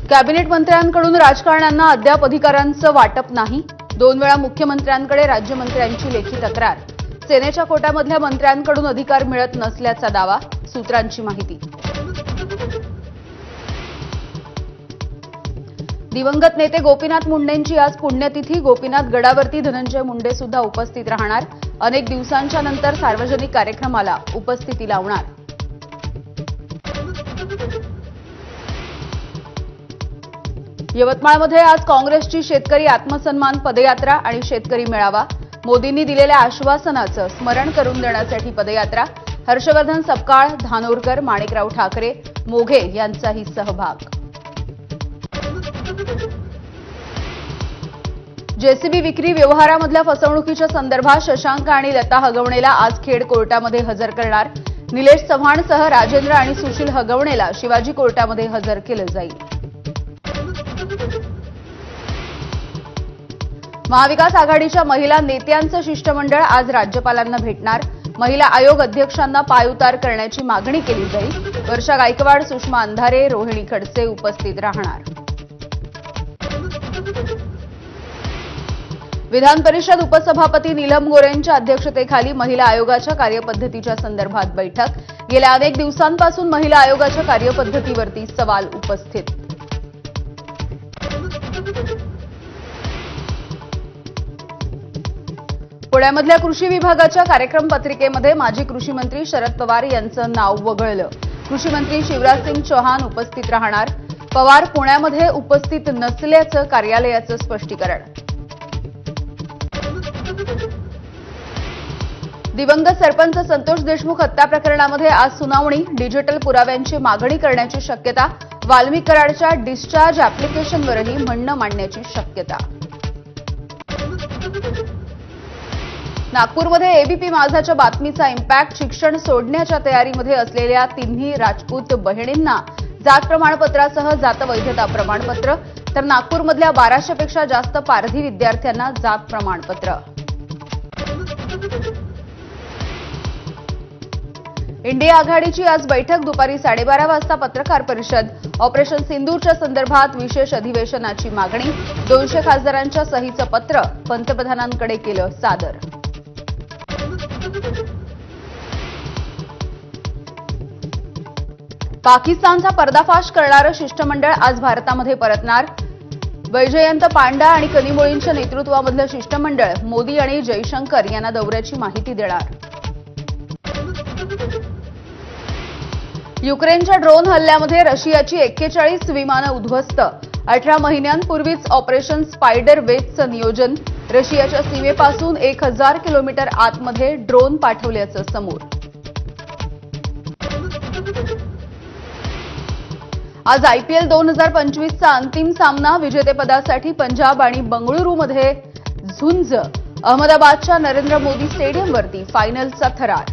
Cabinet मंत्र्यांकडून राजकारण्यांना अद्याप अधिकारांचं वाटप नाही। 2 वेळा मुख्यमंत्र्यांकडे राज्यमंत्र्यांची लेखी तक्रार। सेनेच्या कोट्यामधल्या मंत्र्यांकडून अधिकार मिळत नसल्याचा दावा। सूत्रांची माहिती। दिवंगत नेते गोपीनाथ मुंडेंची आज पुण्यतिथी। गोपीनाथ गडावरती धनंजय मुंडे सुद्धा उपस्थित राहणार। अनेक दिवसांच्या नंतर सार्वजनिक कार्यक्रमाला उपस्थिती लावणार। यवतमाळमध्ये आज काँग्रेसची शेतकरी आत्मसन्मान पदयात्रा आणि शेतकरी मेळावा। मोदींनी दिलेल्या आश्वासनाचं स्मरण करून देण्यासाठी पदयात्रा। हर्षवर्धन सपकाळ, धानोरकर, माणिकराव ठाकरे, मोघे यांचाही सहभाग। जेसीबी विक्री व्यवहारामधल्या फसवणुकीच्या संदर्भात शशांक आणि लता हगवणेला आज खेड कोर्टामध्ये हजर करणार। निलेश चव्हाणसह राजेंद्र आणि सुशील हगवणेला शिवाजी कोर्टामध्ये हजर केलं जाईल। महाविकास आघाडीच्या महिला नेत्यांचं शिष्टमंडळ आज राज्यपालांना भेटणार। महिला आयोग अध्यक्षांना पायउतार करण्याची मागणी केली जाईल। वर्षा गायकवाड, सुषमा अंधारे, रोहिणी खडसे उपस्थित राहणार। विधान परिषद उपसभापती नीलम गोरेंच्या अध्यक्षतेखाली महिला आयोगाच्या कार्यपद्धतीच्या संदर्भात बैठक। गेल्या अनेक दिवसांपासून महिला आयोगाच्या कार्यपद्धतीवरती सवाल उपस्थित। पुण्यामधल्या कृषी विभागाच्या कार्यक्रम पत्रिकेमध्ये माजी कृषी मंत्री शरद पवार यांचं नाव वगळलं। कृषी मंत्री शिवराज सिंग चौहान उपस्थित राहणार। पवार पुण्यामध्ये उपस्थित नसल्याचं कार्यालयाचं स्पष्टीकरण। दिवंगत सरपंच संतोष देशमुख हत्या प्रकरणामध्ये आज सुनावणी। डिजिटल पुराव्यांची मागणी करण्याची शक्यता। वाल्मिक कराडच्या डिस्चार्ज अॅप्लिकेशनवरही म्हणणं मांडण्याची शक्यता। नागपूरमध्ये एबीपी माझाच्या बातमीचा इम्पॅक्ट। शिक्षण सोडण्याच्या तयारीमध्ये असलेल्या तिन्ही राजपूत बहिणींना जात प्रमाणपत्रासह जात वैधता प्रमाणपत्र, तर नागपूरमधल्या 1200 पेक्षा जास्त पारधी विद्यार्थ्यांना जात प्रमाणपत्र। इंडिया आघाडीची आज बैठक। दुपारी 12:30 वाजता पत्रकार परिषद। ऑपरेशन सिंदूरच्या संदर्भात विशेष अधिवेशनाची मागणी। 200 खासदारांच्या सहीचं पत्र पंतप्रधानांकडे केलं सादर। पाकिस्तानचा पर्दाफाश करणारं शिष्टमंडळ आज भारतामध्ये परतणार। वैजयंत पांडा आणि कनिमोळींच्या नेतृत्वामधलं शिष्टमंडळ मोदी आणि जयशंकर यांना दौऱ्याची माहिती देणार। युक्रेनच्या ड्रोन हल्ल्यामध्ये रशियाची 41 विमानं उद्ध्वस्त। 18 महिन्यांपूर्वीच ऑपरेशन स्पायडर वेजचं नियोजन। रशियाच्या सीमेपासून 1000 किलोमीटर आतमध्ये ड्रोन पाठवल्याचं समोर। आज आयपीएल 2025चा अंतिम सामना। विजेतेपदासाठी पंजाब आणि बंगळुरूमध्ये झुंज। अहमदाबादच्या नरेंद्र मोदी स्टेडियमवरती फायनलचा थरार।